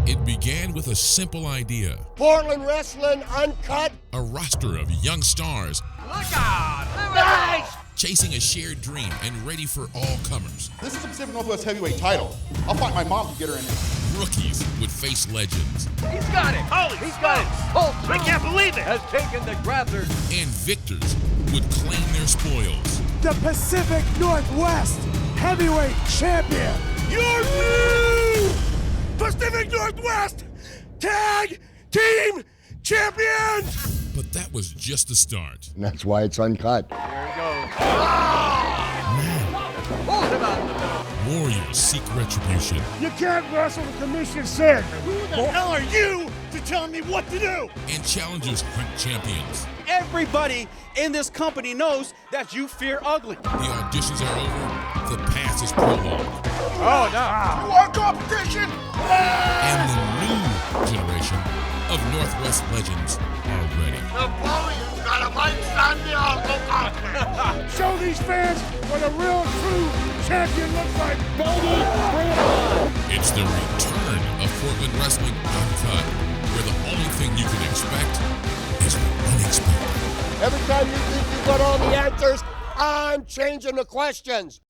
It began with a simple idea. Portland Wrestling Uncut. A roster of young stars. Look out! Nice! Chasing a shared dream and ready for all comers. This is the Pacific Northwest heavyweight title. I'll fight my mom to get her in it. Rookies would face legends. He's got it! Holy He's got it! Holt, I can't believe it! Has taken the Grappler. And victors would claim their spoils. The Pacific Northwest heavyweight champion. Your new Pacific Northwest Tag Team Champions! But that was just the start. And that's why it's uncut. There he goes. Now, hold him out in the middle. Warriors seek retribution. You can't wrestle, the commission said. Who the hell are you to tell me what to do? And challengers hunt champions. Everybody in this company knows that you fear ugly. The auditions are over. The past is prologue. Oh, no. You want competition? And the new generation of Northwest legends are ready. Napoleon's got a might stand the Uncle. Show these fans what a real true champion looks like. Baby, bring it on. It's the return of Portland Wrestling Uncut, where the only thing you can expect is the unexpected. Every time you think you've got all the answers, I'm changing the questions.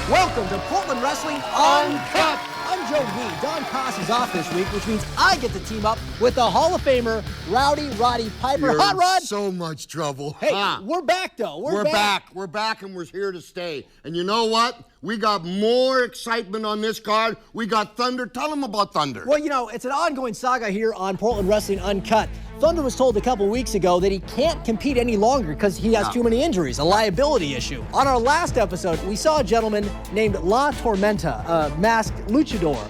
Welcome to Portland Wrestling Uncut. I'm Joe Gee. Don Coss is off this week, which means I get to team up with the Hall of Famer, Rowdy Roddy Piper. You're Hot Rod! so much trouble. Hey, we're back, though. We're back. We're back, and we're here to stay. And you know what? We got more excitement on this card. We got Thunder. Tell them about Thunder. Well, you know, it's an ongoing saga here on Portland Wrestling Uncut. Thunder was told a couple weeks ago that he can't compete any longer because he has too many injuries, a liability issue. On our last episode, we saw a gentleman named La Tormenta, a masked luchador.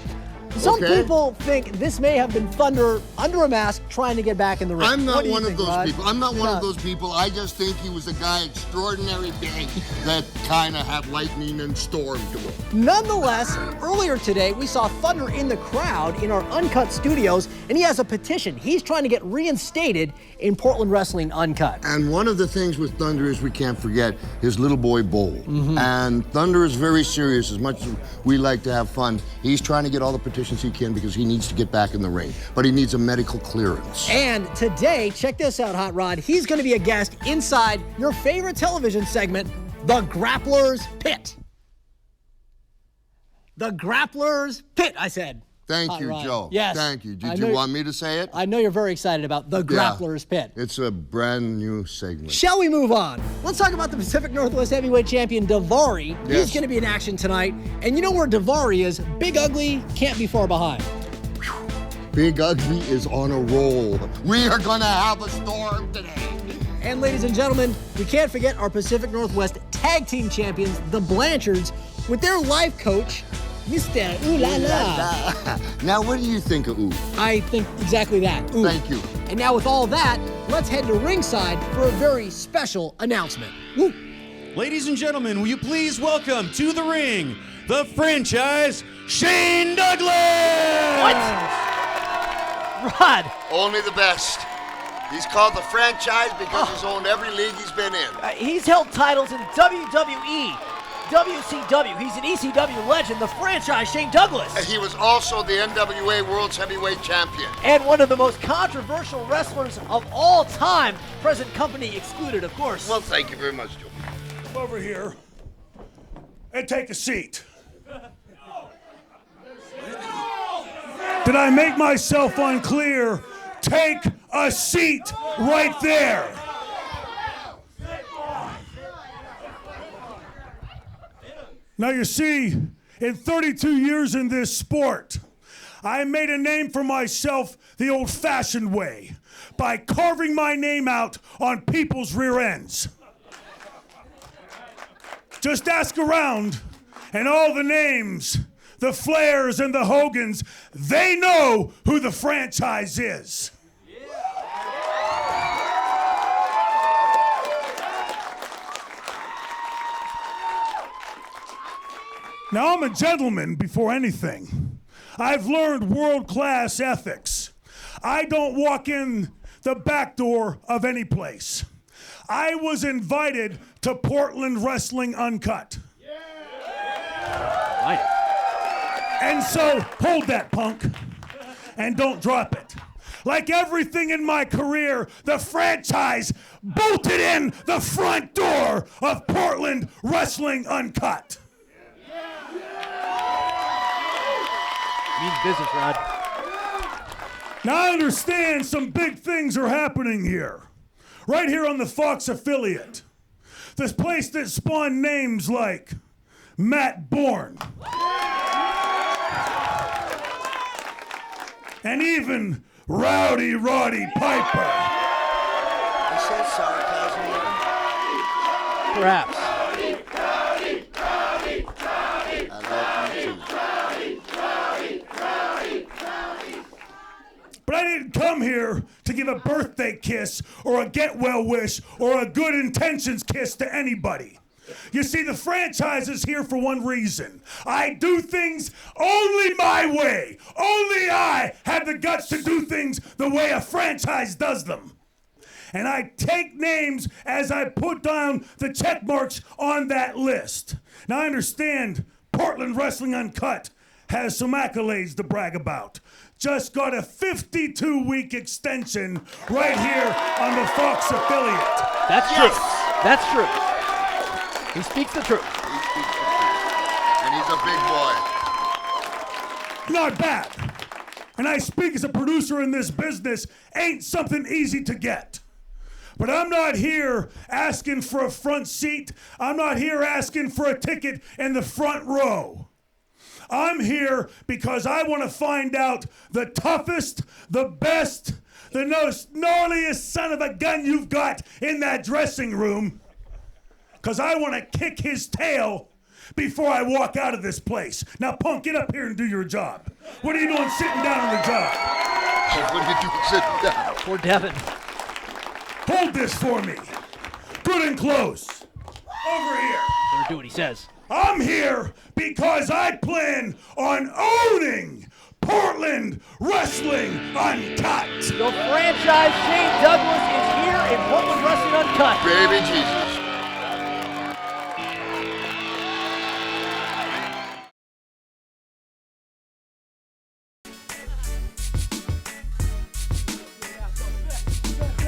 Some people think this may have been Thunder under a mask trying to get back in the ring. I'm not one of those Rod? people. I'm not one of those people. I just think he was a guy extraordinary big that kind of had lightning and storm to him. Nonetheless, earlier today, we saw Thunder in the crowd in our Uncut studios, and he has a petition. He's trying to get reinstated in Portland Wrestling Uncut. And one of the things with Thunder is we can't forget his little boy Bull. And Thunder is very serious. As much as we like to have fun, he's trying to get all the petitions he can because he needs to get back in the ring. But he needs a medical clearance. And today, check this out, Hot Rod. He's going to be a guest inside your favorite television segment, The Grappler's Pit. The Grappler's Pit, I said. Thank Hot you, Rod. Joe. Yes. Thank you. Did you want me to say it? I know you're very excited about The Grappler's Pit. It's a brand new segment. Shall we move on? Let's talk about the Pacific Northwest Heavyweight Champion, Davari. Yes. He's going to be in action tonight. And you know where Davari is? Big Ugly can't be far behind. Big Ugly is on a roll. We are going to have a storm today. And ladies and gentlemen, we can't forget our Pacific Northwest Tag Team Champions, the Blanchards, with their life coach, Mr. Ooh La La. Now, what do you think of Ooh? I think exactly that. Ooh. Thank you. And now with all that, let's head to ringside for a very special announcement. Woo. Ladies and gentlemen, will you please welcome to the ring, the franchise, Shane Douglas! Rod. Only the best. He's called the franchise because he's owned every league he's been in. He's held titles in WWE, WCW. He's an ECW legend, the franchise Shane Douglas. He was also the NWA World's Heavyweight Champion. And one of the most controversial wrestlers of all time, present company excluded, of course. Well, thank you very much, Joe. Come over here and take a seat. Did I make myself unclear? Take a seat right there. Now you see, in 32 years in this sport, I made a name for myself the old-fashioned way, by carving my name out on people's rear ends. Just ask around, and all the names, the Flairs and the Hogans, they know who the franchise is. Now, I'm a gentleman before anything. I've learned world-class ethics. I don't walk in the back door of any place. I was invited to Portland Wrestling Uncut. Right. And so, hold that, punk, and don't drop it. Like everything in my career, the franchise bolted in the front door of Portland Wrestling Uncut. Means business, Rod. Now I understand some big things are happening here. Right here on the Fox affiliate. This place that spawned names like Matt Bourne. And even Rowdy Roddy Piper. He says sarcasm. Perhaps. I love you too. But I didn't come here to give a birthday kiss or a get well wish or a good intentions kiss to anybody. You see, the franchise is here for one reason. I do things only my way. Only I have the guts to do things the way a franchise does them. And I take names as I put down the check marks on that list. Now I understand Portland Wrestling Uncut has some accolades to brag about. Just got a 52-week extension right here on the Fox affiliate. That's true. That's true. He speaks the truth. He speaks the truth. And he's a big boy. Not bad. And I speak as a producer in this business, ain't something easy to get. But I'm not here asking for a front seat. I'm not here asking for a ticket in the front row. I'm here because I want to find out the toughest, the best, the most gnarliest son of a gun you've got in that dressing room. Because I want to kick his tail before I walk out of this place. Now, punk, get up here and do your job. What are you doing sitting down on the job? What are you doing sitting down? Poor Devin. Hold this for me. Good and close. Over here. Never do what he says. I'm here because I plan on owning Portland Wrestling Uncut. The franchise Shane Douglas is here in Portland Wrestling Uncut. Baby Jesus.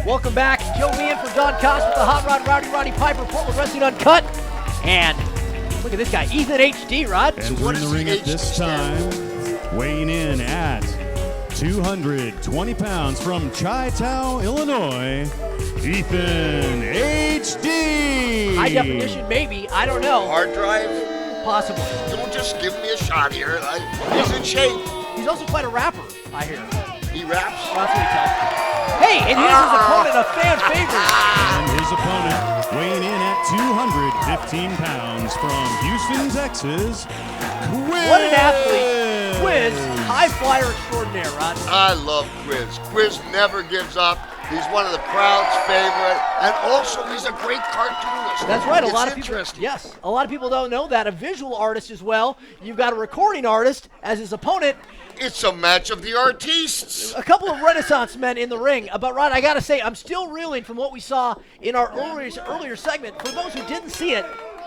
Welcome back. Joe Meehan for Don Cost with the Hot Rod Rowdy Roddy Piper, Portland Wrestling Uncut. And look at this guy, Ethan HD, Rod. Entering the ring at this time, weighing in at 220 pounds from Chi-Town, Illinois, Ethan HD. High definition, maybe. I don't know. Hard drive? Possible. Don't just give me a shot here. He's in shape. He's also quite a rapper, I hear. He raps? That's what he tells me. Hey, and here's his opponent, a fan favorite. And his opponent, weighing in at 215 pounds from Houston, Texas, Quiz. What an athlete. Quiz, high flyer extraordinaire, Rod. I love Quiz. Quiz never gives up. He's one of the crowd's favorite, and also he's a great cartoonist. That's right. It's A lot of people. Yes, a lot of people don't know that. A visual artist as well. You've got a recording artist as his opponent. It's a match of the artistes. A couple of Renaissance men in the ring. But Rod, I gotta say, I'm still reeling from what we saw in our earlier segment. For those who didn't see it,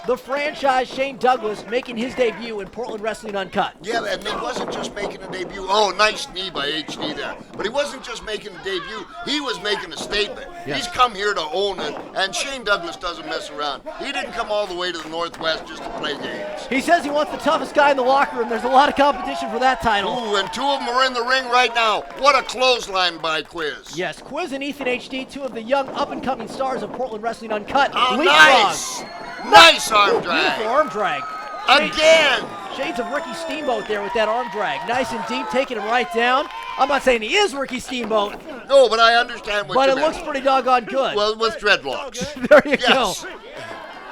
the franchise Shane Douglas making his debut in Portland Wrestling Uncut. Yeah, and he wasn't just making a debut. Oh, nice knee by HD there. But he wasn't just making a debut. He was making a statement. Yes. He's come here to own it, and Shane Douglas doesn't mess around. He didn't come all the way to the Northwest just to play games. He says he wants the toughest guy in the locker room. There's a lot of competition for that title. Ooh, and two of them are in the ring right now. What a clothesline by Quiz. Yes, Quiz and Ethan HD, two of the young up-and-coming stars of Portland Wrestling Uncut. Oh, Leapfrog. nice. Nice arm drag. Beautiful arm drag. Again. Shades of Ricky Steamboat there with that arm drag. Nice and deep, taking him right down. I'm not saying he is Ricky Steamboat. No, but I understand what but you it meant. looks pretty doggone good. Well, with dreadlocks. There you Yes. go.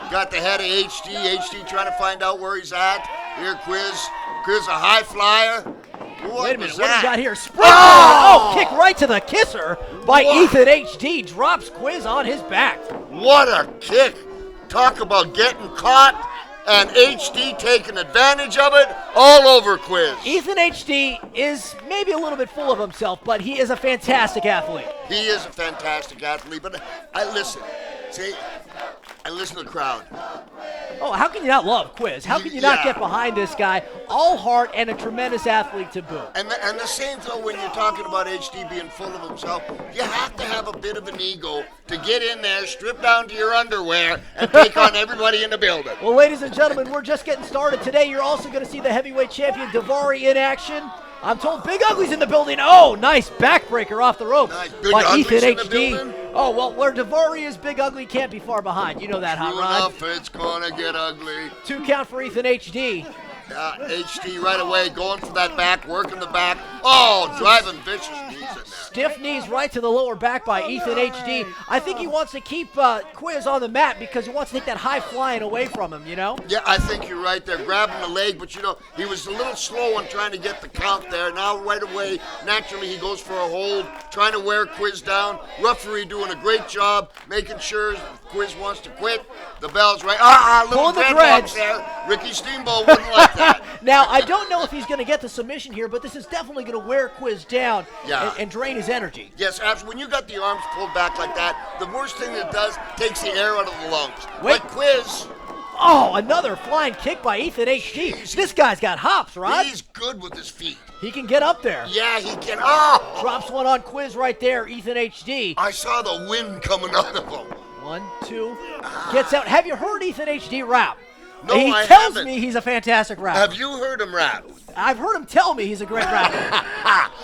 Got the head of HD. HD trying to find out where he's at. Here, Quiz. Quiz, a high flyer. What Wait a minute, was what do that? we got here? Springboard! Oh, kick right to the kisser by Ethan HD. Drops Quiz on his back. What a kick. Talk about getting caught and HD taking advantage of it all over Quiz. Ethan HD is maybe a little bit full of himself, but he is a fantastic athlete. He is a fantastic athlete, but I listen to the crowd. Oh, how can you not love Quiz? How can you not get behind this guy? All heart and a tremendous athlete to boot. And the same though when you're talking about HD being full of himself, you have to have a bit of an ego to get in there, strip down to your underwear, and take on everybody in the building. Well, ladies and gentlemen, we're just getting started. Today, you're also going to see the heavyweight champion Daivari in action. I'm told Big Ugly's in the building. Oh, nice backbreaker off the rope by Ethan HD. Oh, well, where Daivari is, Big Ugly can't be far behind. You know that, Hot Rod. Enough, it's gonna get ugly. 2 count for Ethan HD. HD right away, going for that back, working the back. Oh, driving vicious knees in there. Stiff knees right to the lower back by Ethan HD. I think he wants to keep Quiz on the mat because he wants to take that high flying away from him, you know? Yeah, I think you're right there, grabbing the leg, but you know, he was a little slow on trying to get the count there. Now right away, naturally he goes for a hold, trying to wear Quiz down. Referee doing a great job, making sure Quiz wants to quit. The bell's right. Little dreadlocks there. Ricky Steamboat wouldn't like that. Now, I don't know if he's going to get the submission here, but this is definitely going to wear Quiz down and drain his energy. Yes, absolutely. When you got the arms pulled back like that, the worst thing it does takes the air out of the lungs. Wait. Like Quiz. Oh, another flying kick by Ethan HD. This guy's got hops, right? He's good with his feet. He can get up there. Yeah, he can. Oh! Drops one on Quiz right there, Ethan HD. I saw the wind coming out of him. 1, 2. Gets out. Have you heard Ethan HD rap? No, I tells me he's a fantastic rapper. Have you heard him rap? I've heard him tell me he's a great rapper.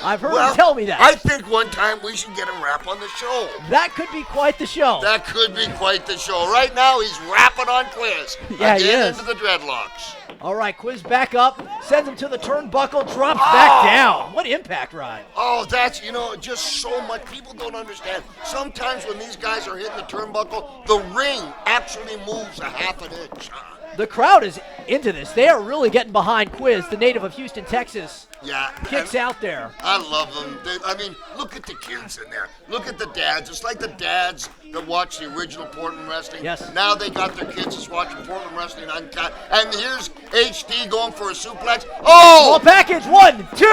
I've heard him tell me that. I think one time we should get him rap on the show. That could be quite the show. That could be quite the show. Right now, he's rapping on Quiz. Yeah, he Again is. into the dreadlocks. All right, Quiz back up, sends him to the turnbuckle, drops back down. What impact, Ryan? Oh, that's, just so much. People don't understand. Sometimes when these guys are hitting the turnbuckle, the ring actually moves a half an inch. The crowd is into this. They are really getting behind Quiz, the native of Houston, Texas. Yeah. Kicks out there. I love them. Look at the kids in there. Look at the dads. It's like the dads that watch the original Portland Wrestling. Yes. Now they got their kids just watching Portland Wrestling Uncut. And here's HD going for a suplex. Oh! Ball package, 1, 2.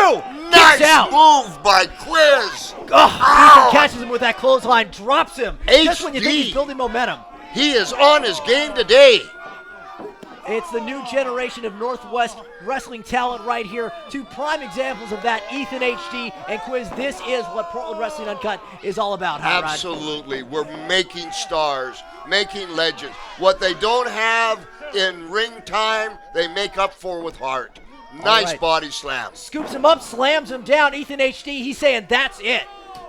Nice out. move by Quiz. Oh, catches him with that clothesline, drops him. HD. Just when you think he's building momentum. He is on his game today. It's the new generation of Northwest wrestling talent right here. 2 prime examples of that, Ethan HD and Quiz. This is what Portland Wrestling Uncut is all about, Hot Rod. Absolutely. We're making stars, making legends. What they don't have in ring time, they make up for with heart. Nice body slam. Scoops him up, slams him down. Ethan HD, he's saying that's it.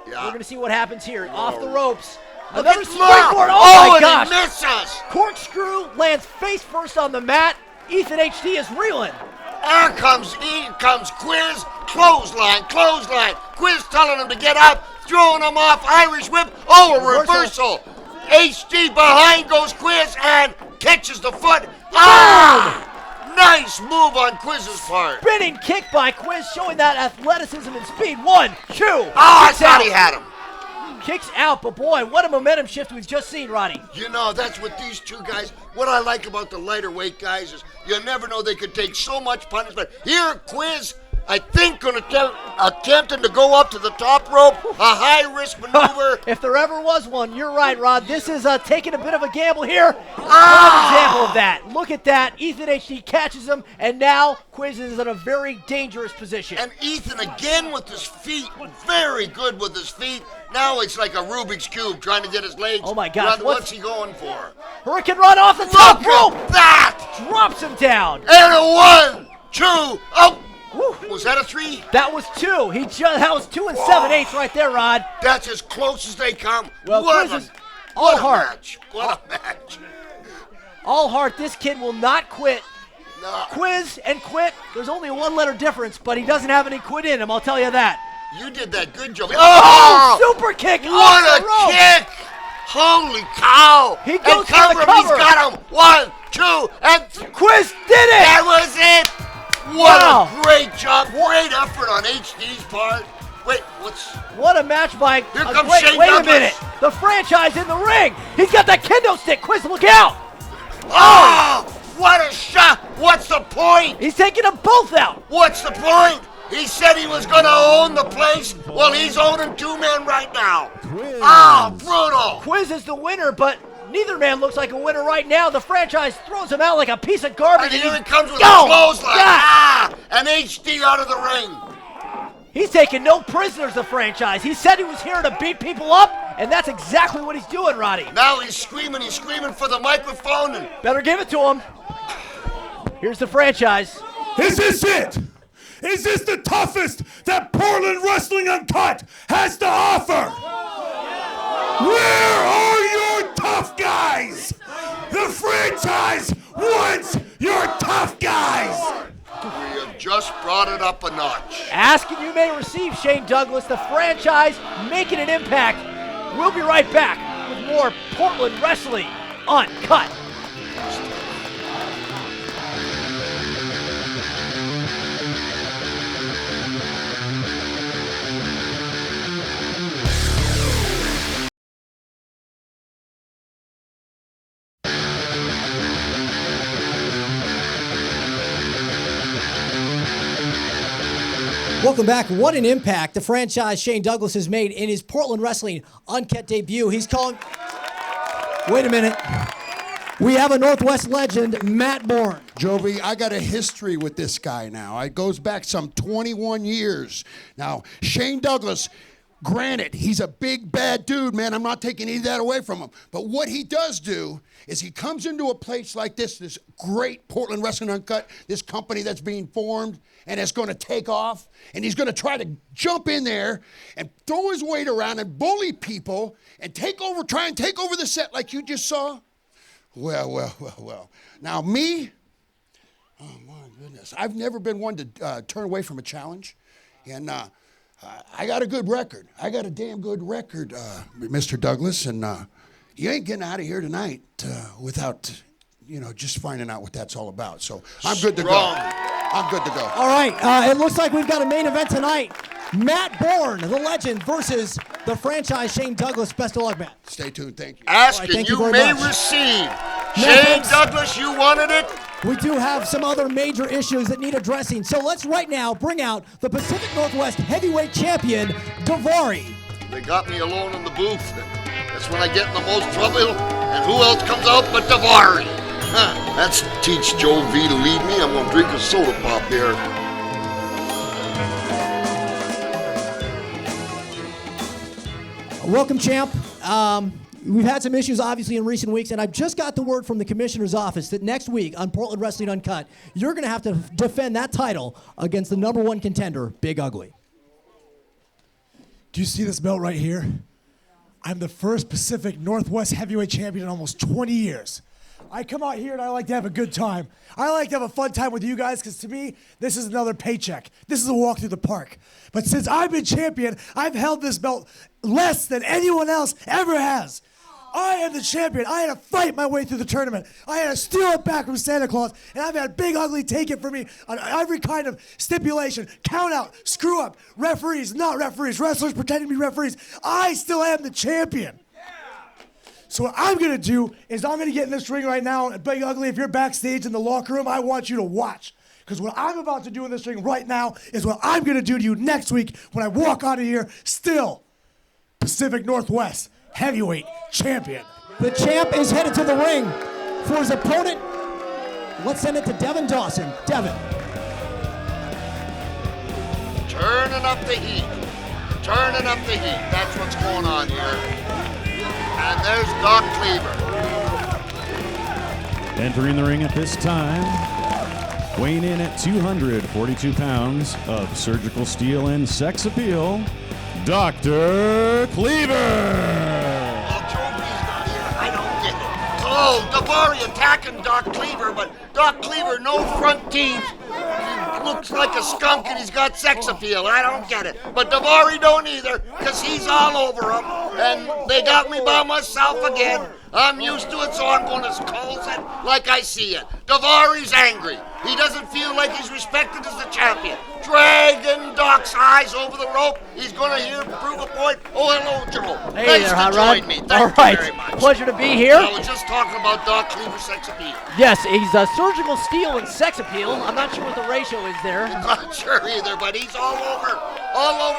Yeah. We're going to see what happens here. Off the ropes. Look Another at springboard. Oh my gosh. He misses. Corkscrew lands face first on the mat. Ethan HD is reeling. Here comes Quiz. Clothesline. Quiz telling him to get up, throwing him off. Irish whip. Oh, a reversal. HD behind goes Quiz and catches the foot. Nice move on Quiz's part. Spinning kick by Quiz, showing that athleticism and speed. 1, 2. I thought he had him. Kicks out, but boy, what a momentum shift we've just seen, Roddy. That's what these two guys, what I like about the lighter weight guys is you never know they could take so much punishment. Here, Quiz, I think, attempting to go up to the top rope, a high-risk maneuver. If there ever was one, you're right, Rod. This is taking a bit of a gamble here. One example of that. Look at that. Ethan HD catches him, and now Quiz is in a very dangerous position. And Ethan again with his feet, very good with his feet. Now it's like a Rubik's Cube trying to get his legs. Oh, my gosh. What's he going for? Hurricane run off the top rope. That! Drops him down. And a 1, 2, oh! Woo. Was that a 3? That was 2. That was 2 7/8 right there, Rod. That's as close as they come. Well, What Quiz a is all heart. match. What a match. All heart. This kid will not quit. No. Quiz and quit. There's only a 1-letter difference, but he doesn't have any quit in him. I'll tell you that. You did that good job. Super kick. What a kick. Holy cow. He goes for the him. cover. He's got him. 1, 2, and Quiz did it. That was it. What a great job. Great effort on HD's part. Wait, what a match by... Here comes Shane wait Douglas. a minute. The franchise in the ring. He's got that kendo stick. Quiz, look out. What a shot! What's the point? He's taking them both out. What's the point? He said he was going to own the place. Well, he's owning two men right now. Quiz. Oh, brutal. Quiz is the winner, but neither man looks like a winner right now. The franchise throws him out like a piece of garbage. And here he comes with Go! a clothesline. Yeah. An HD out of the ring. He's taking no prisoners, the franchise. He said he was here to beat people up, and that's exactly what he's doing, Roddy. Now he's screaming for the microphone. And better give it to him. Here's the franchise. Is this it? Is this the toughest that Portland Wrestling Uncut has to offer? Where are your tough guys? The franchise wants your tough guys. we have just brought it up a notch. Ask and you may receive, Shane Douglas, the franchise making an impact. We'll be right back with more Portland Wrestling Uncut. Welcome back. What an impact the franchise Shane Douglas has made in his Portland Wrestling Uncut debut. He's calling... Wait a minute. We have a Northwest legend, Matt Bourne. Jovi, I got a history with this guy now. It goes back some 21 years. Now, Shane Douglas, granted, he's a big, bad dude, man. I'm not taking any of that away from him. But what he does do is he comes into a place like this great Portland Wrestling Uncut, this company that's being formed, and it's going to take off, and he's going to try to jump in there and throw his weight around and bully people and try and take over the set like you just saw. Well. Now, me, oh, my goodness. I've never been one to turn away from a challenge, and I got a good record. I got a damn good record, Mr. Douglas, and you ain't getting out of here tonight without, just finding out what that's all about. So I'm good to go. I'm good to go. All right, it looks like we've got a main event tonight. Matt Bourne, the legend, versus the franchise Shane Douglas. Best of luck, Matt. Stay tuned. Thank you. Ask right, and thank you you may very much. receive. No, Shane thanks. Douglas, you wanted it? We do have some other major issues that need addressing. So let's right now bring out the Pacific Northwest heavyweight champion, Daivari. They got me alone in the booth. That's when I get in the most trouble. And who else comes out but Daivari? That's teach Joe V to lead me. I'm going to drink a soda pop here. Welcome, champ. We've had some issues, obviously, in recent weeks, and I've just got the word from the commissioner's office that next week on Portland Wrestling Uncut, you're going to have to defend that title against the #1 contender, Big Ugly. Do you see this belt right here? I'm the first Pacific Northwest heavyweight champion in almost 20 years. I come out here and I like to have a good time. I like to have a fun time with you guys because to me, this is another paycheck. This is a walk through the park. But since I've been champion, I've held this belt less than anyone else ever has. I am the champion. I had to fight my way through the tournament. I had to steal it back from Santa Claus, and I've had Big Ugly take it from me on every kind of stipulation, count out, screw up, referees, not referees, wrestlers pretending to be referees. I still am the champion. So what I'm going to do is I'm going to get in this ring right now, and Big Ugly, if you're backstage in the locker room, I want you to watch. Because what I'm about to do in this ring right now is what I'm going to do to you next week when I walk out of here still Pacific Northwest heavyweight champion. The champ is headed to the ring for his opponent. Let's send it to Devin Dawson. Devin. Turning up the heat. Turning up the heat. That's what's going on here. And there's Doc Cleaver. Entering the ring at this time, weighing in at 242 pounds of surgical steel and sex appeal, Dr. Cleaver. Oh, Daivari attacking Doc Cleaver, but Doc Cleaver, no front teeth. He looks like a skunk and he's got sex appeal. I don't get it. But Daivari don't either, because he's all over him. And they got me by myself again. I'm used to it, so I'm going to call it like I see it. Daivari's angry. He doesn't feel like he's respected as the champion. Dragging Doc locks eyes over the rope. He's going to prove a point. Oh, hello, Joe. Hey Nice there, to Hot Rod. join me. All Thank right. you very much. Pleasure to be here. I was just talking about Doc Cleaver's sex appeal. Yes, he's surgical steel and sex appeal. I'm not sure what the ratio is there. I'm not sure either, but he's all over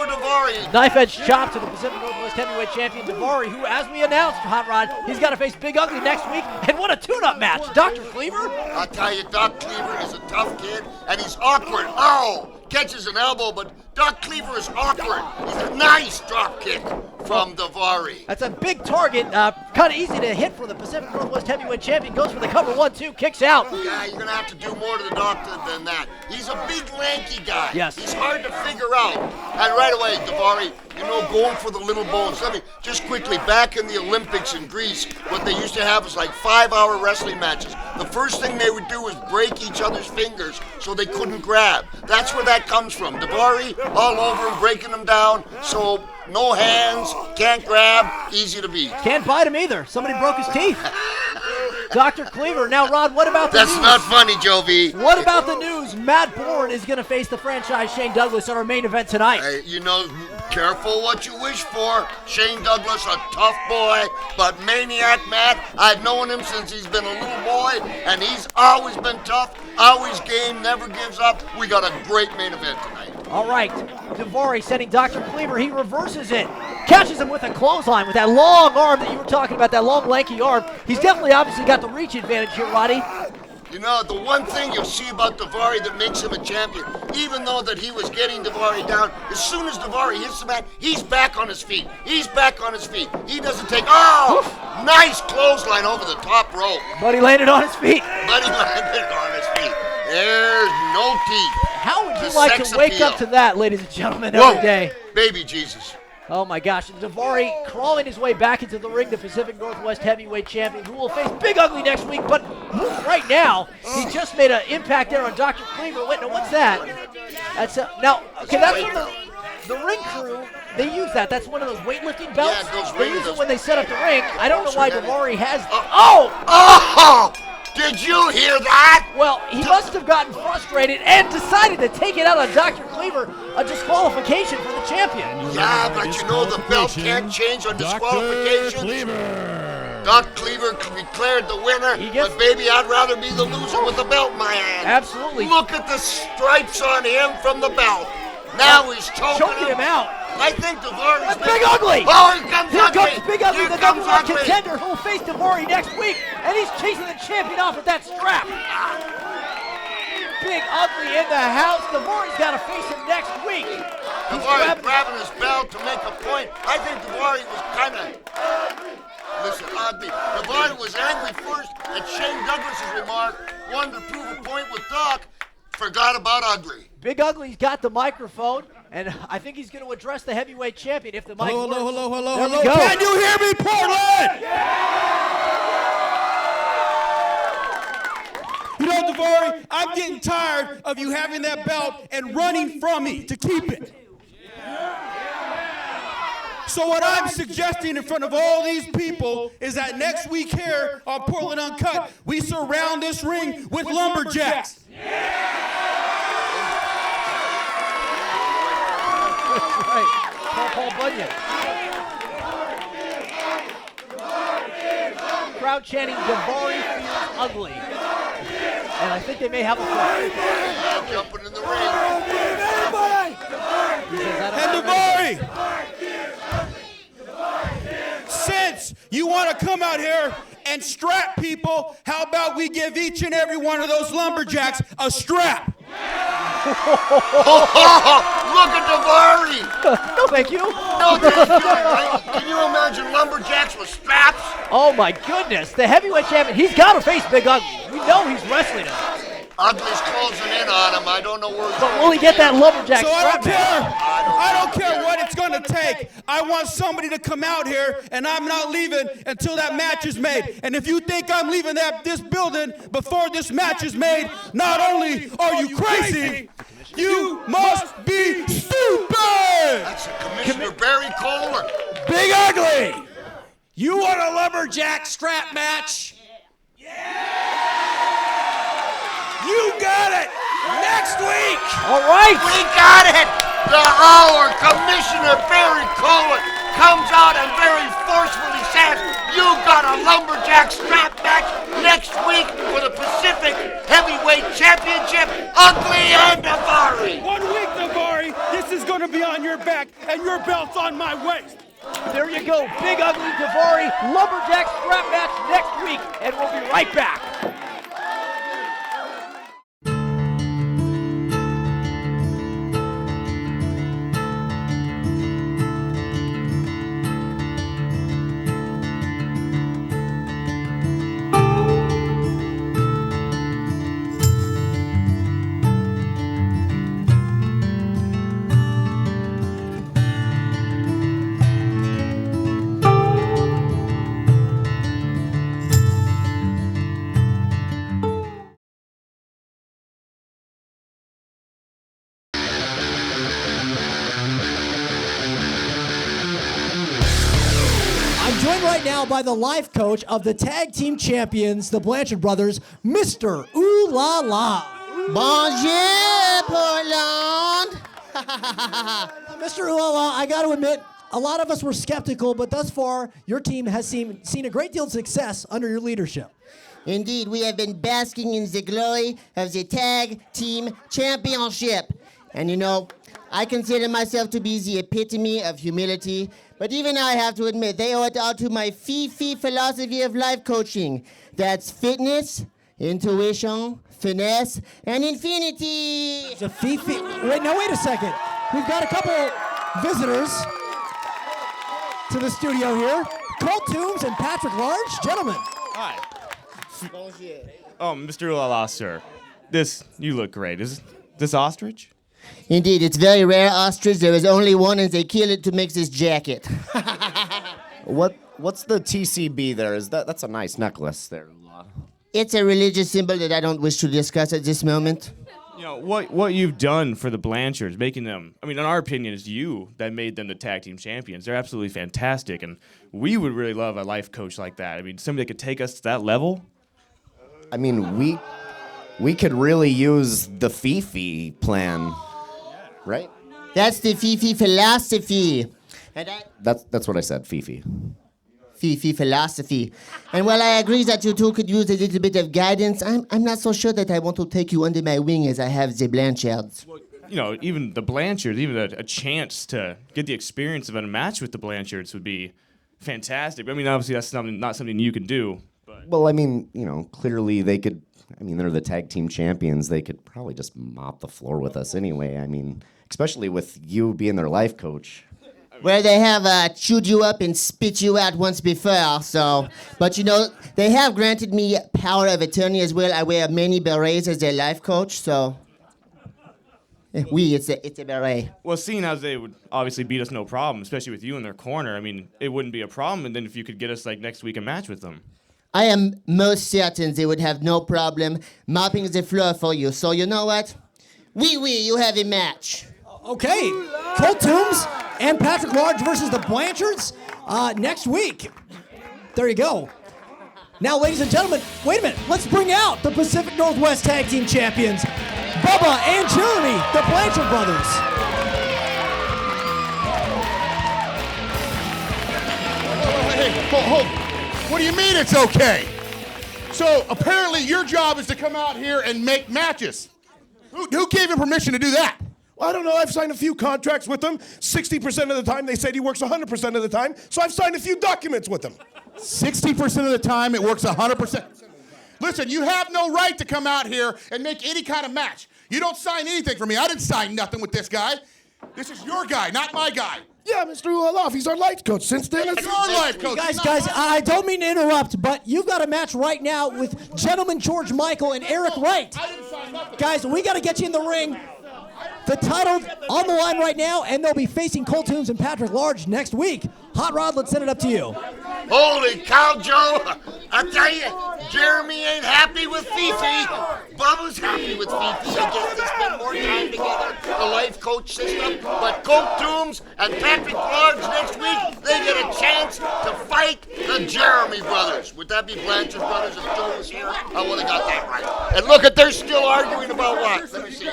Daivari. Knife edge chop to the Pacific Northwest Heavyweight Champion Daivari, who, as we announced, Hot Rod, he's got to face Big Ugly next week. And what a tune-up match, Dr. Cleaver. I'll tell you, Doc Cleaver is a tough kid, and he's awkward. Oh, catches an elbow, but Doc Cleaver is awkward. He's a nice drop kick from Daivari. That's a big target, kind of easy to hit for the Pacific Northwest Heavyweight Champion. Goes for the cover 1-2, kicks out. Yeah, you're going to have to do more to the doctor than that. He's a big, lanky guy. Yes. He's hard to figure out. And right away, Daivari, going for the little bones. Let me just quickly, back in the Olympics in Greece, what they used to have was like 5-hour wrestling matches. The first thing they would do was break each other's fingers so they couldn't grab. That's where that comes from. Daivari, all over him, breaking them down, so no hands, can't grab, easy to beat. Can't bite him either. Somebody broke his teeth. Dr. Cleaver. Now, Rod, what about the news? That's not funny, Jovi. What about the news? Matt Bourne is going to face the franchise Shane Douglas on our main event tonight. Careful what you wish for. Shane Douglas, a tough boy, but Maniac Matt, I've known him since he's been a little boy, and he's always been tough, always game, never gives up. We got a great main event tonight. All right, Daivari setting Dr. Cleaver. He reverses it, catches him with a clothesline with that long arm that you were talking about, that long, lanky arm. He's definitely obviously got the reach advantage here, Roddy. The one thing you'll see about Daivari that makes him a champion, even though that he was getting Daivari down, as soon as Daivari hits the mat, he's back on his feet. He's back on his feet. He doesn't take, nice clothesline over the top rope. But he landed on his feet. There's no teeth. How would you like to wake up to that, ladies and gentlemen, every day? Baby Jesus. Oh my gosh, Daivari crawling his way back into the ring, the Pacific Northwest Heavyweight Champion, who will face Big Ugly next week, but right now, he just made an impact there on Dr. Cleaver. Wait, no, what's that? That's that's from the ring crew. They use that. That's one of those weightlifting belts. Yeah, they use it when they set up the ring. I don't know why Daivari has. Did you hear that? Well, he must have gotten frustrated and decided to take it out on Dr. Cleaver, a disqualification for the champion. Yeah, but the belt can't change on disqualifications. Doc Cleaver declared the winner, but baby, I'd rather be the loser with the belt in my hand. Absolutely. Look at the stripes on him from the belt. Now he's choking him out. I think Daivari's Big Ugly! Oh, here comes Here Ugly! comes Big Ugly, Here the comes number one Ugly. contender who will face Daivari next week, and he's chasing the champion off with that strap. Big Ugly in the house. Daivari's got to face him next week. Daivari grabbing his belt to make a point. I think Daivari was kind of... Listen, Ugly. Daivari was angry first at Shane Douglas's remark, wanted to prove a point with Doc, forgot about Ugly. Big Ugly's got the microphone, and I think he's going to address the heavyweight champion if the mic works. Hello. There we go. Can you hear me, Portland? Daivari, I'm getting tired of you having that belt and running from me to keep it. So what I'm suggesting in front of all these people is that next week here on Portland Uncut, we surround this ring with lumberjacks. That's right. Paul Bunyan. Crowd chanting, Daivari feels ugly. And I think they may have a fight. Jumping in the ring. And Daivari, since you want to come out here and strap people, how about we give each and every one of those lumberjacks a strap? Look at Daivari! No, thank you. No, thank you. Can you imagine lumberjacks with straps? Oh my goodness, the heavyweight champion, he's got to face Big Ugly. We know he's wrestling him. Ugly's closing in on him. I don't know where he's But will he get that lumberjack So strap? I don't care what it's going to take. I want somebody to come out here, and I'm not leaving until that match is made. And if you think I'm leaving this building before this match is made, not only are you crazy, you must be stupid! That's Commissioner Barry Kohler. Big Ugly! You want a lumberjack strap match? You got it! Next week! All right! We got it! Our Commissioner Barry Cohen comes out and very forcefully says, you got a lumberjack strap match next week for the Pacific Heavyweight Championship, Ugly and Davari. 1 week, Davari. This is going to be on your back, and your belt's on my waist. There you go, Big Ugly Davari, lumberjack strap match next week, and we'll be right back. Joined right now by the life coach of the tag team champions, the Blanchard brothers, Mr. Ooh La La. Bonjour, Portland. Mr. Ooh La La, I got to admit, a lot of us were skeptical, but thus far, your team has seen a great deal of success under your leadership. Indeed, we have been basking in the glory of the tag team championship. And you know, I consider myself to be the epitome of humility, but even I have to admit, they owe it all to my Fifi philosophy of life coaching. That's fitness, intuition, finesse, and infinity. The Fifi. Wait a second. We've got a couple visitors to the studio here. Colt Toombs and Patrick Large. Gentlemen. Hi. Oh, Mr. Ulala, sir. You look great. Is this ostrich? Indeed, it's very rare ostrich. There is only one, and they kill it to make this jacket. What's the TCB there? That's a nice necklace there. It's a religious symbol that I don't wish to discuss at this moment. You know, what you've done for the Blanchards, making them, I mean, in our opinion, it's you that made them the tag team champions. They're absolutely fantastic, and we would really love a life coach like that. I mean, somebody that could take us to that level. I mean, we could really use the Fifi plan, right? That's the Fifi philosophy. And That's what I said, Fifi. Fifi philosophy. And while I agree that you two could use a little bit of guidance, I'm not so sure that I want to take you under my wing as I have the Blanchards. Well, you know, even the Blanchards, even a chance to get the experience of a match with the Blanchards would be fantastic. I mean, obviously that's not something you can do. But. Well, I mean, you know, clearly they could. I mean, they're the tag team champions. They could probably just mop the floor with us anyway. I mean, especially with you being their life coach. Well, they have chewed you up and spit you out once before, so. But you know, they have granted me power of attorney as well. I wear many berets as their life coach, so. It's a beret. Well, seeing as they would obviously beat us no problem, especially with you in their corner, I mean, it wouldn't be a problem. And then if you could get us like next week a match with them. I am most certain they would have no problem mopping the floor for you. So you know what? You have a match. Okay, Colt Toombs and Patrick Large versus the Blanchards next week. There you go. Now, ladies and gentlemen, wait a minute. Let's bring out the Pacific Northwest Tag Team Champions, Bubba and Jeremy, the Blanchard brothers. Hey, hold. What do you mean it's okay? So apparently your job is to come out here and make matches. Who gave you permission to do that? Well, I don't know. I've signed a few contracts with them. 60% of the time, they said he works 100% of the time. So I've signed a few documents with them. 60% of the time, it works 100%. Listen, you have no right to come out here and make any kind of match. You don't sign anything for me. I didn't sign nothing with this guy. This is your guy, not my guy. Yeah, Mr. Ulaloff, he's our life coach. Since then, it's your life coach. Guys, I don't mean to interrupt, but you've got a match right now with Gentleman George Michael and Eric Wright. Guys, we got to get you in the ring. The title on the line right now, and they'll be facing Colt Toombs and Patrick Large next week. Hot Rod, let's send it up to you. Holy cow, Joe. I tell you, Jeremy ain't happy with Fifi. Bubba's happy with Fifi. I guess they spend more time together, the life coach system. But Colt Toombs and Patrick Large next week, they get a chance to fight the Jeremy brothers. Would that be Blanchard brothers if Joe was here? I would have got that right. And look at, they're still arguing about what? Let me see.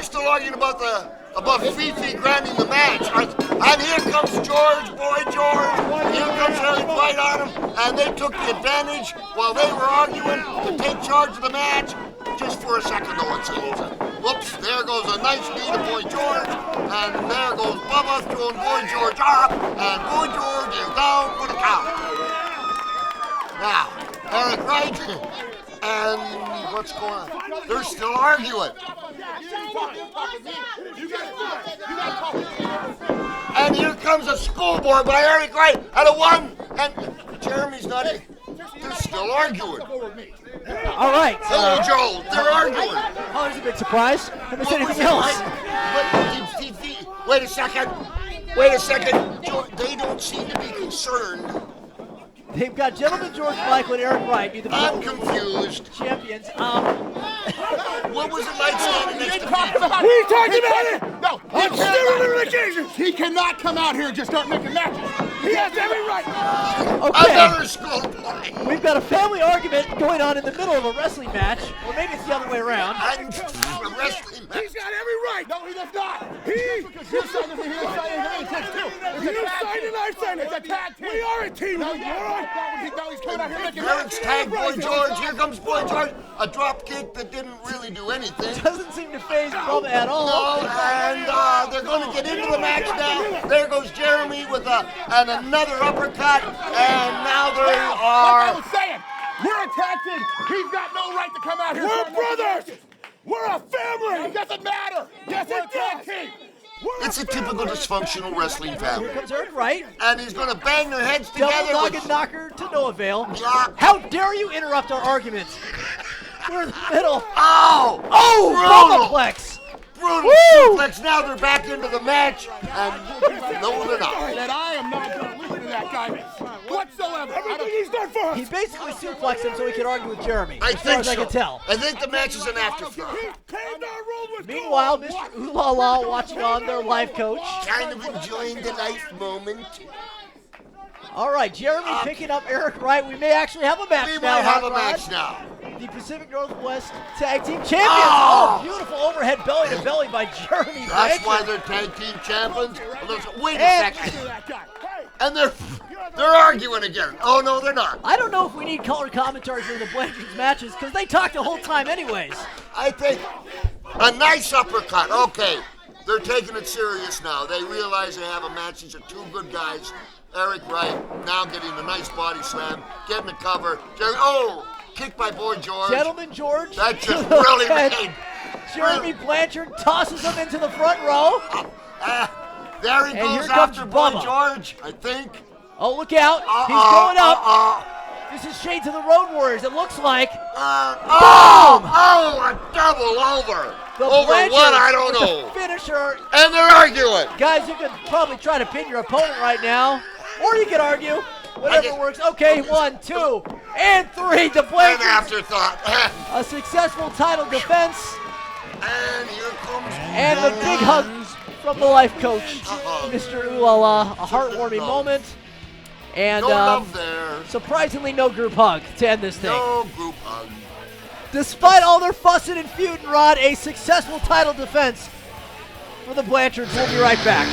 They're still arguing about Fifi granting the match. And here comes Boy George. Here comes Eric Wright on him. And they took the advantage while they were arguing to take charge of the match. Just for a second, though, it seems. Whoops, there goes a nice knee to Boy George. And there goes Bubba throwing Boy George up. And Boy George is down for the count. Now, Eric Wright and what's going on? They're still arguing. And here comes a schoolboy by Eric Wright at a 1. And Jeremy's not in. They're still arguing. All right. Hello, Joel. They're arguing. Oh, there's a big surprise. Haven't said anything else. Wait a second. Wait a second. They don't seem to be concerned. They've got Gentleman George Michael and Eric Wright. I'm confused. Champions. What was it like standing next to talked people? about it. We talked about it. No, I'm still occasions. He cannot come out here and just start making matches. He has every right. Okay. Another schoolboy. We've got a family argument going on in the middle of a wrestling match, or maybe it's the other way around. A wrestling match. He's got every right. No, he does not. Because you signed it, he signed it too. You signed it, I signed it. It's a tag team. We are a team. No, you are. No, he's coming out here making Eric's tag Boy George. Here comes Boy George. A drop kick that didn't really do anything. Doesn't seem to faze Bubba at all. No, and they're going to get into the match now. There goes Jeremy with another uppercut, and now they are. Like I was saying, we're a tag team. He's got no right to come out here. We're brothers. We're a family. It doesn't matter. Yes, we're a tag team. It's a typical dysfunctional wrestling family. Here comes Eric Wright. And he's going to bang their heads Double together. noggin knocker to no avail. Yeah. How dare you interrupt our arguments? We're in the middle. Oh! Oh! Bubba-plex. Brutal suplex. Now they're back into the match. And no, they're not. That I am not going to listen to that guy whatsoever. Everything he's done for us. He basically suplexed him so he could argue with Jeremy. I as far think as I can tell. I think the match is an afterthought. Meanwhile, Mr. Ooh La La watching on their life coach. Kind of enjoying the life moment. All right, Jeremy picking up Eric Wright. We may actually have a match now. We might have a Hot match Rod. now. The Pacific Northwest Tag Team Champions. Oh, beautiful overhead belly to belly by Jeremy. That's Blanchard. why they're tag team champions. Wait a second. And they're arguing again. Oh, no, they're not. I don't know if we need color commentary for the Blanchard's matches because they talk the whole time anyways. I think a nice uppercut. Okay, they're taking it serious now. They realize they have a match. These are two good guys. Eric Wright now getting a nice body slam, getting the cover. Kick by Boy George. Gentleman George. That's just really made. Jeremy Blanchard tosses him into the front row. There he goes after Boy George, I think. Oh, look out. He's going up. This is Shades of the Road Warriors, it looks like. Boom! A double over. Over what? I don't know. Finisher. And they're arguing. Guys, you could probably try to pin your opponent right now. Or you could argue. Whatever works. Okay, 1, 2, and 3. The Blanchard. An afterthought. A successful title defense. And here comes. And the big hug from the life coach, Mr. Ooh La La. A heartwarming moment. And no love there. Surprisingly, no group hug to end this thing. No group hug. Despite all their fussing and feuding, Rod, a successful title defense for the Blanchards. We'll be right back.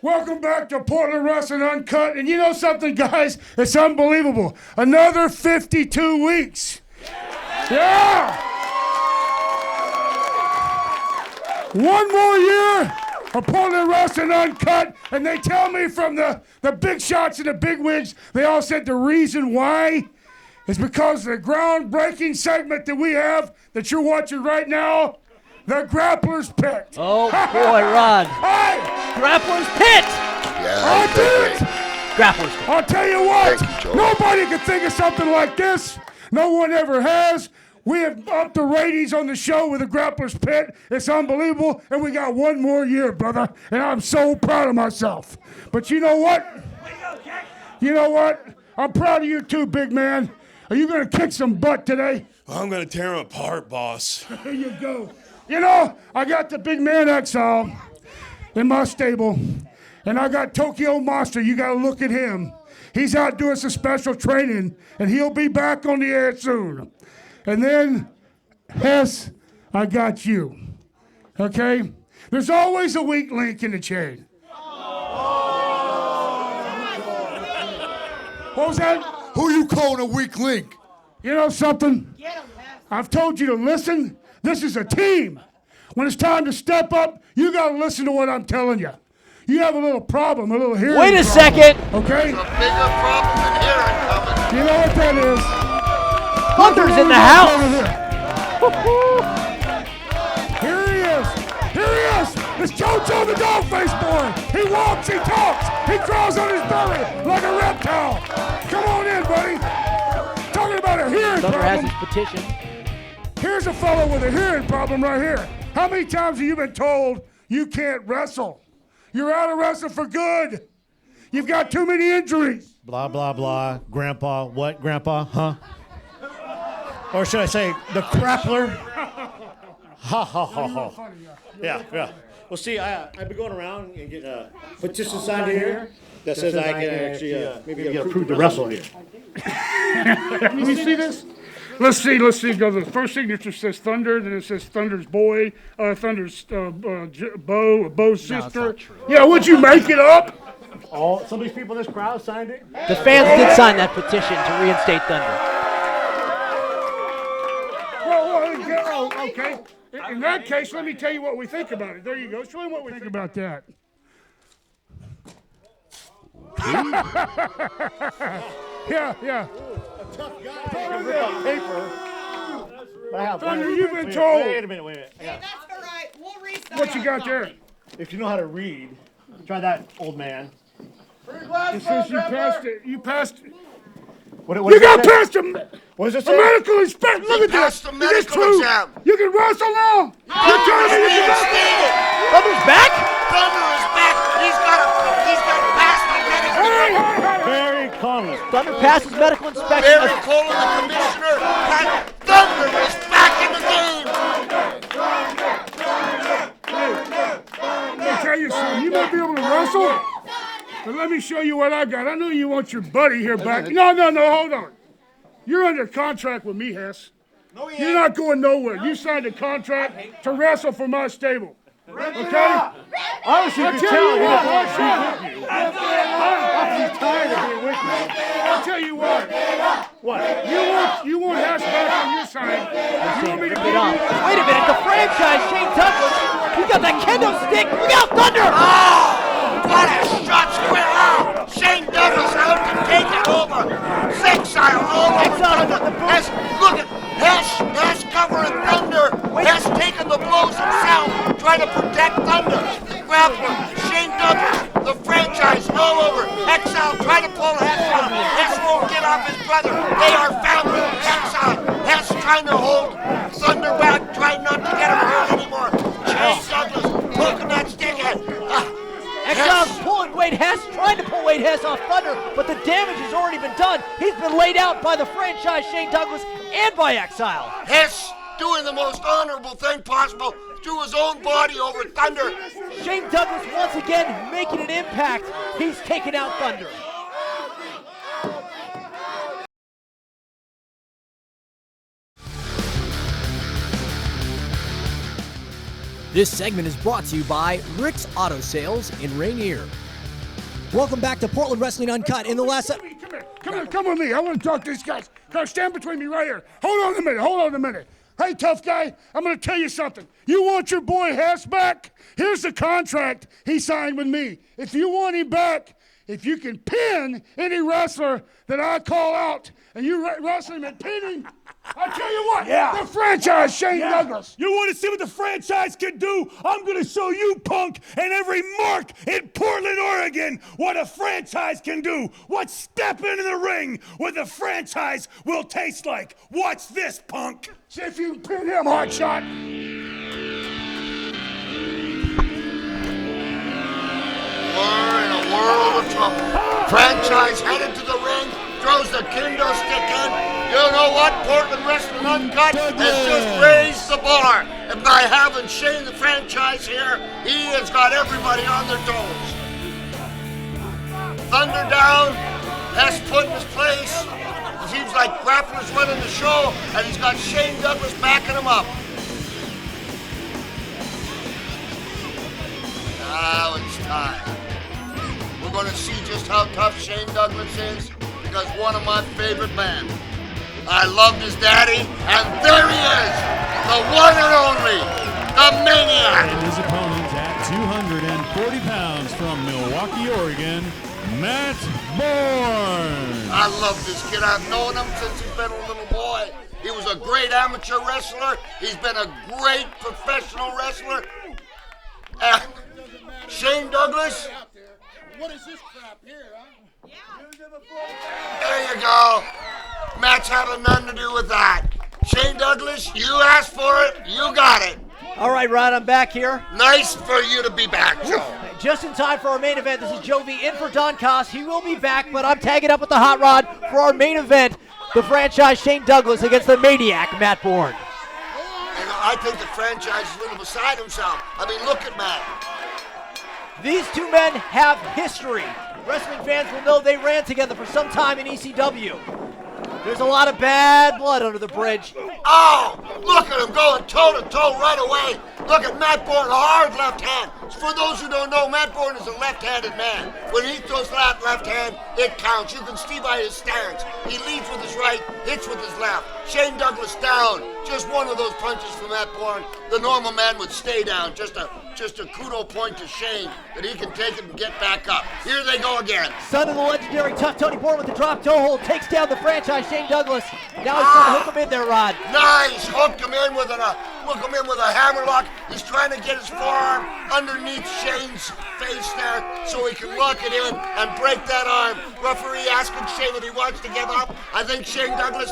Welcome back to Portland Wrestling Uncut. And you know something, guys? It's unbelievable. Another 52 weeks. Yeah! One more year of Portland Wrestling Uncut. And they tell me from the big shots and the big wigs, they all said the reason why is because of the groundbreaking segment that we have that you're watching right now. The Grappler's Pit. Oh, boy, Rod. Hey! Grappler's Pit! Yeah, I did it! Grappler's Pit. I'll tell you what, Thank you, Joe. nobody could think of something like this. No one ever has. We have upped the ratings on the show with the Grappler's Pit. It's unbelievable, and we got one more year, brother, and I'm so proud of myself. But you know what? You know what? I'm proud of you too, big man. Are you going to kick some butt today? I'm going to tear him apart, boss. There you go. You know, I got the big man Exile in my stable, and I got Tokyo Monster. You got to look at him. He's out doing some special training, and he'll be back on the air soon. And then, Hess, I got you. Okay? There's always a weak link in the chain. What was that? Who you calling a weak link? You know something? I've told you to listen. This is a team. When it's time to step up, you got to listen to what I'm telling you. You have a little problem, a little hearing Wait a problem, second. Okay? There's a bigger problem than hearing coming. You know what that is? Thunder's in the house. Here he is. Here he is. It's JoJo the Dogface Boy. He walks, he talks, he crawls on his belly like a reptile. Come on in, buddy. Talking about a hearing Thunder has problem. his petition. Here's a fellow with a hearing problem right here. How many times have you been told you can't wrestle? You're out of wrestling for good. You've got too many injuries. Blah, blah, blah. Grandpa. What, Grandpa? Huh? Or should I say, the Grappler? Ha, ha, ha, ha. Yeah, yeah. Well, see, I've been going around and getting a petition signed here that says I can actually maybe get approved to wrestle here. Let me see this. Let's see. Go. The first signature says Thunder, then it says Thunder's boy, Thunder's Bo's sister. Yeah, would you make it up? All some of these people in this crowd signed it. The fans did sign that petition to reinstate Thunder. Well, okay. In that case, let me tell you what we think about it. There you go. Show me what we think about that. Yeah. Tough guy. Paper. Thunder, you've been told. Wait a minute. That's all right. We'll restart. What you got there? If you know how to read, try that, old man. It says you passed it. You passed it. What You got past a What does it a say? medical inspection. Look at passed this. the You get medical two. exam. You can wrestle now. You're telling me you can wrestle? Thunder's back? Thunder is back. He's got past the medical. Very calmly. Thunder passes medical inspection. Barry Cole and the commissioner. Thunder is back in the game. Let me tell you something. You might be able to wrestle, but let me show you what I got. I know you want your buddy here back. No, hold on. You're under contract with me, Hess. You're not going nowhere. You signed a contract to wrestle for my stable. Okay? Honestly, I'll you tell tell you he what. doesn't want to be with you. I'm tired of being with you. I'll tell you what. What? You want Hess back on your side. You want me to Get off. Wait a minute, the franchise, Shane Douglas. You got that kendo stick. Look out, Thunder! What a shot square out. Shane Douglas out to take it over. Exile over. Hess, look at Hess covering Thunder. Hess taking the blows himself, trying to protect Thunder. Grappler, Shane Douglas, the franchise all over. Exile trying to pull Hess out. Hess won't get off his brother. They are family. Exile. Hess trying to hold Thunder back, trying not to get him hurt anymore. Shane Douglas poking that stickhead. Exile's pulling Wade Hess, trying to pull Wade Hess off Thunder, but the damage has already been done. He's been laid out by the franchise, Shane Douglas, and by Exile. Hess doing the most honorable thing possible, threw his own body over Thunder. Shane Douglas once again making an impact. He's taking out Thunder. This segment is brought to you by Rick's Auto Sales in Rainier. Welcome back to Portland Wrestling Uncut. In the last Come with me. I want to talk to these guys. Come stand between me right here. Hold on a minute. Hey, tough guy, I'm going to tell you something. You want your boy Hess back? Here's the contract he signed with me. If you want him back, if you can pin any wrestler that I call out and you wrestle him and pin him, I tell you what, the franchise, Shane Douglas. You want to see what the franchise can do? I'm going to show you, punk, and every mark in Portland, Oregon, what a franchise can do. What stepping in the ring with the franchise will taste like. Watch this, punk. See if you can pin him, hotshot. We're in a world of trouble. Franchise headed to the ring, throws the kendo stick in. You know what? Portland Wrestling Uncut has just raised the bar. And by having Shane the franchise here, he has got everybody on their toes. Thunder down, Hess put in his place. It seems like Grappler's running the show, and he's got Shane Douglas backing him up. Now it's time. We're going to see just how tough Shane Douglas is, because one of my favorite men. I loved his daddy, and there he is, the one and only, the Maniac. And his opponent at 240 pounds from Milwaukee, Oregon, Matt Bourne. I love this kid. I've known him since he's been a little boy. He was a great amateur wrestler. He's been a great professional wrestler. And Shane Douglas. What is this crap here, huh? There you go. Matt's having nothing to do with that. Shane Douglas, you asked for it. You got it. All right, Rod, I'm back here. Nice for you to be back, Joe. Just in time for our main event. This is Joe V in for Don Koss. He will be back, but I'm tagging up with the Hot Rod for our main event. The franchise Shane Douglas against the Maniac Matt Bourne. And I think the franchise is a little beside himself. I mean, look at Matt. These two men have history. Wrestling fans will know they ran together for some time in ECW. There's a lot of bad blood under the bridge. Oh, look at him going toe-to-toe right away. Look at Matt Bourne, a hard left hand. For those who don't know, Matt Bourne is a left-handed man. When he throws that left hand, it counts. You can see by his stance. He leads with his right, hits with his left. Shane Douglas down. Just one of those punches from Matt Bourne. The normal man would stay down. Just a kudo point to Shane that he can take it and get back up. Here they go again. Son of the legendary Tough Tony Bourne with the drop toe hold takes down the franchise Shane Douglas. Now he's trying to hook him in there, Rod. Nice, hooked him in with a hammerlock. He's trying to get his forearm underneath Shane's face there so he can lock it in and break that arm. Referee asking Shane if he wants to give up. I think Shane Douglas,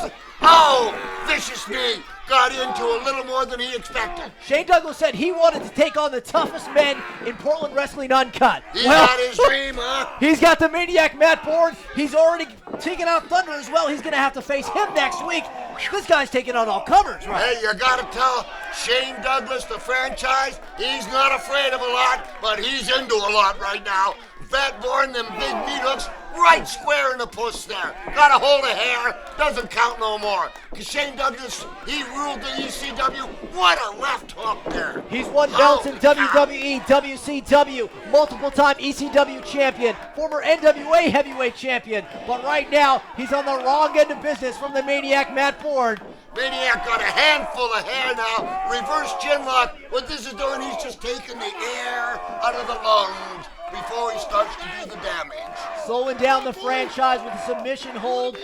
vicious knee. Got into a little more than he expected. Shane Douglas said he wanted to take on the toughest men in Portland Wrestling Uncut. He got his dream, huh? He's got the Maniac Matt Bourne. He's already taking out Thunder as well. He's going to have to face him next week. This guy's taking on all comers, right? Hey, you got to tell Shane Douglas, the franchise, he's not afraid of a lot, but he's into a lot right now. Matt Bourne, them big meat hooks, right square in the puss there. Got a hold of hair, doesn't count no more. Because Shane Douglas, he ruled the ECW. What a left hook there. He's won belts in WWE, WCW, multiple-time ECW champion, former NWA heavyweight champion. But right now, he's on the wrong end of business from the Maniac Matt Bourne. Maniac got a handful of hair now. Reverse chin lock. What this is doing, he's just taking the air out of the lungs before he starts to do the damage. Slowing down the franchise with a submission hold.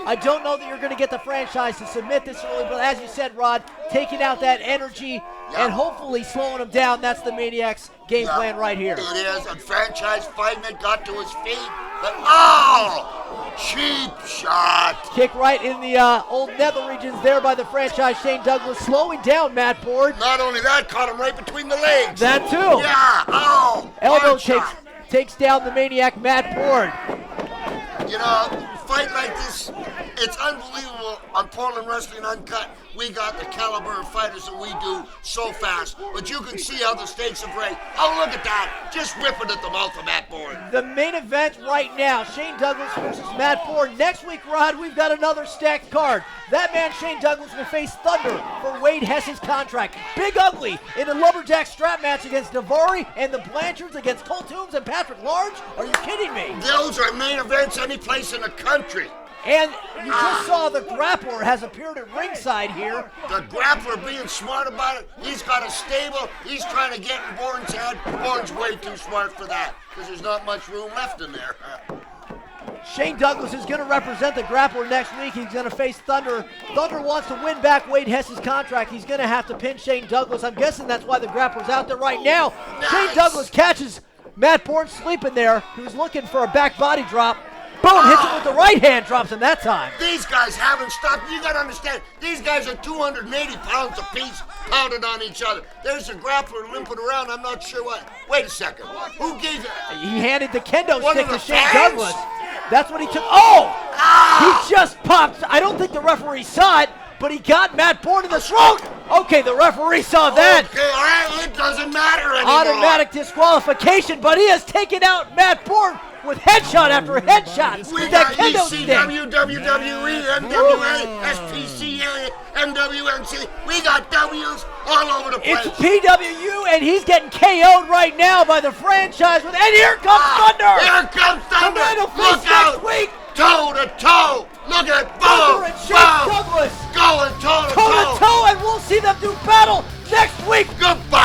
I don't know that you're going to get the franchise to submit this early, but as you said, Rod, taking out that energy and hopefully slowing him down. That's the Maniac's game plan right here. It is, and franchise fighting it, got to his feet, but cheap shot. Kick right in the old nether regions there by the franchise Shane Douglas, slowing down Matt Bourne. Not only that, caught him right between the legs. That too. Yeah, Elbow takes down the Maniac Matt Bourne. You know, fight like this, it's unbelievable on Portland Wrestling Uncut. We got the caliber of fighters that we do so fast, but you can see how the stakes have raised. Oh, look at that, just ripping at the mouth of Matt Bourne. The main event right now, Shane Douglas versus Matt Bourne. Next week, Rod, we've got another stacked card. That man, Shane Douglas, will face Thunder for Wade Hess's contract. Big Ugly in a lumberjack strap match against Navari, and the Blanchards against Cole Toombs and Patrick Large. Are you kidding me? Those are main events any place in the country. And you just saw the Grappler has appeared at ringside here. The Grappler being smart about it. He's got a stable. He's trying to get in Bourne's head. Bourne's way too smart for that because there's not much room left in there. Shane Douglas is going to represent the Grappler next week. He's going to face Thunder. Thunder wants to win back Wade Hess's contract. He's going to have to pin Shane Douglas. I'm guessing that's why the Grappler's out there right now. Nice. Shane Douglas catches Matt Bourne sleeping there, who's looking for a back body drop. Boom, hits him with the right hand, drops him that time. These guys haven't stopped. You got to understand, these guys are 280 pounds apiece, pounded on each other. There's a Grappler limping around. I'm not sure what. Wait a second. Who gave it? He handed the kendo stick to Shane Douglas. That's what he took. Oh! He just popped. I don't think the referee saw it, but he got Matt Bourne in the throat. Okay, the referee saw that. Okay, all right, it doesn't matter anymore. Automatic disqualification, but he has taken out Matt Bourne with headshot after headshot. We with that got kendo stick. ECW, WWE, NWA, SPCA, NWNC. We got W's all over the place. It's PWU, and he's getting KO'd right now by the franchise. And here comes Thunder. Here comes Thunder. Look out. next week. Toe to toe. Look at Thunder boom. and Shane Douglas Going toe to toe, and we'll see them do battle next week. Goodbye.